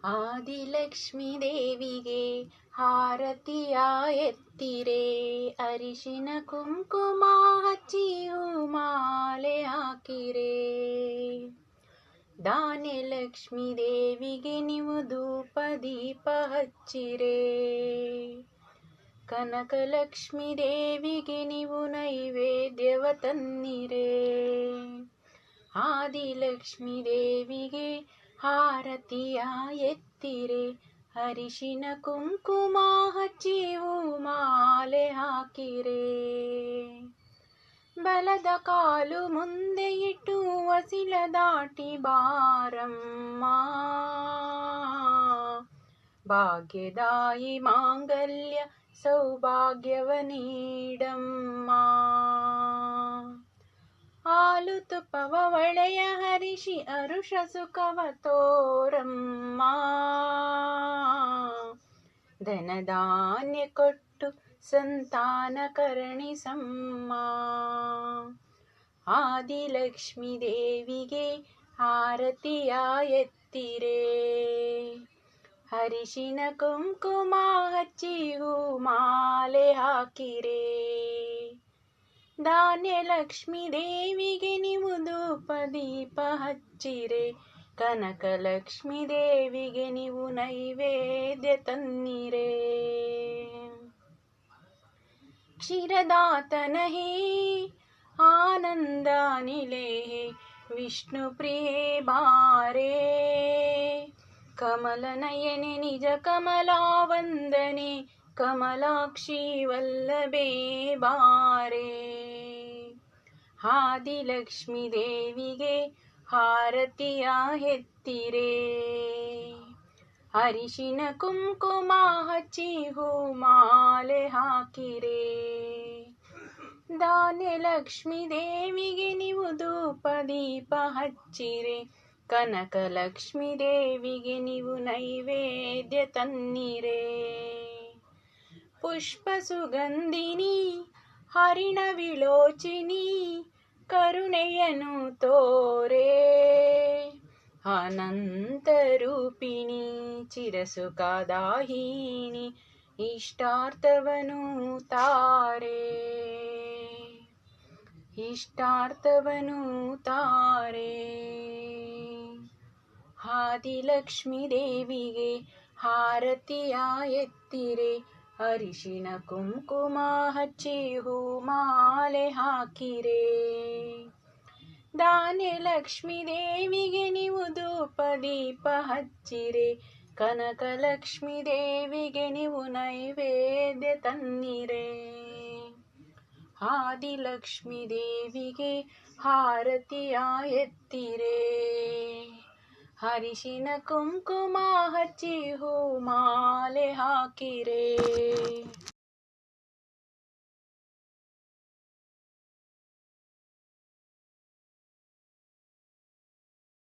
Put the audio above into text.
ಆದಿಲಕ್ಷ್ಮೀ ದೇವಿಗೆ ಹಾರತಿಯ ಎತ್ತಿರೆ, ಅರಿಶಿನ ಕುಂಕುಮ ಹಚ್ಚಿ ಮಾಲೆ ಹಾಕಿರೆ. ಧಾನ್ಯಲಕ್ಷ್ಮೀ ದೇವಿಗೆ ನೀವು ಧೂಪ ದೀಪ ಹಚ್ಚಿರೆ. ಕನಕಲಕ್ಷ್ಮೀ ದೇವಿಗೆ ನೀವು ನೈವೇದ್ಯವ ತನ್ನಿರೆ. ಆದಿಲಕ್ಷ್ಮೀ ದೇವಿಗೆ ಹಾರತಿಯ ಎತ್ತಿರೆ, ಅರಿಶಿನ ಕುಂಕುಮ ಹಚ್ಚಿ ಮಾಲೆ ಹಾಕಿರೆ. ಬಲದ ಕಾಲು ಮುಂದೆ ಇಟ್ಟು ವಸಿಲ ದಾಟಿ ಬಾರಮ್ಮ, ಭಾಗ್ಯದಾಯಿ ಮಾಂಗಲ್ಯ ಸೌಭಾಗ್ಯವ ನೀಡಮ್ಮ. ಹಾಲು ತುಪ್ಪವ ಒಳೆಯ ಹರಿಷಿ ಅರುಷ ಸುಖವ ತೋರಮ್ಮ, ಧನಧಾನ್ಯ ಕೊಟ್ಟು ಸಂತಾನ ಕರುಣಿಸಮ್ಮ. ಆದಿಲಕ್ಷ್ಮೀ ದೇವಿಗೆ ಆರತಿಯ ಎತ್ತಿರೆ, ಅರಿಶಿನ ಕುಂಕುಮ ಹಚ್ಚಿ ಮಾಲೆ ಹಾಕಿರೆ. ಧಾನ್ಯಲಕ್ಷ್ಮೀ ದೇವಿಗೆ ನೀವು ಧೂಪ ದೀಪ ಹಚ್ಚಿರೆ. ಕನಕಲಕ್ಷ್ಮೀ ದೇವಿಗೆ ನೀವು ನೈವೇದ್ಯ ತನ್ನಿರೆ. ಕ್ಷೀರದಾತನ ಹೇ ಆನಂದ ನಿಲೆ, ವಿಷ್ಣು ಪ್ರಿಯೆ ಬಾರೆ. ಕಮಲ ನಯನೆ ನಿಜ ಕಮಲಾ ವಂದನೆ, ಕಮಲಾಕ್ಷಿ ವಲ್ಲಭೆ ಬಾರೆ. ಆದಿಲಕ್ಷ್ಮೀ ದೇವಿಗೆ ಹಾರತಿಯ ಎತ್ತಿರೆ, ಅರಿಶಿನ ಕುಂಕುಮ ಹಚ್ಚಿ ಮಾಲೆ ಹಾಕಿರೆ. ಧಾನ್ಯಲಕ್ಷ್ಮೀ ದೇವಿಗೆ ನೀವು ಧೂಪ ದೀಪ ಹಚ್ಚಿರೆ. ಕನಕಲಕ್ಷ್ಮೀ ದೇವಿಗೆ ನೀವು ನೈವೇದ್ಯ ತನ್ನಿರೆ. ಪುಷ್ಪ ಸುಗಂಧಿನಿ ಹರಿಣ ವಿಲೋಚಿನಿ, ಕರುಣೆಯನು ತೋರೆ. ಅನಂತ ರೂಪಿಣಿ ಚಿರಸುಖದಾಹಿನಿ, ಇಷ್ಟಾರ್ಥವನು ತಾರೆ. ಇಷ್ಟಾರ್ಥವನು ತಾರೆ. ಆದಿಲಕ್ಷ್ಮೀ ದೇವಿಗೆ ಹಾರತಿಯ ಎತ್ತಿರೆ, ಅರಿಶಿನ ಕುಂಕುಮ ಹಚ್ಚಿ ಮಾಲೆ ಹಾಕಿರೆ. ಧಾನ್ಯಲಕ್ಷ್ಮೀ ದೇವಿಗೆ ನೀವು ಧೂಪ ದೀಪ ಹಚ್ಚಿರೆ. ಕನಕಲಕ್ಷ್ಮೀ ದೇವಿಗೆ ನೀವು ನೈವೇದ್ಯ ತನ್ನಿರೆ. ಆದಿಲಕ್ಷ್ಮೀ ದೇವಿಗೆ ಹಾರತಿಯ ಎತ್ತಿರೆ, ಅರಿಶಿನ ಕುಂಕುಮ ಹಚ್ಚಿ ಮಾಲೆ ಹಾಕಿರೆ.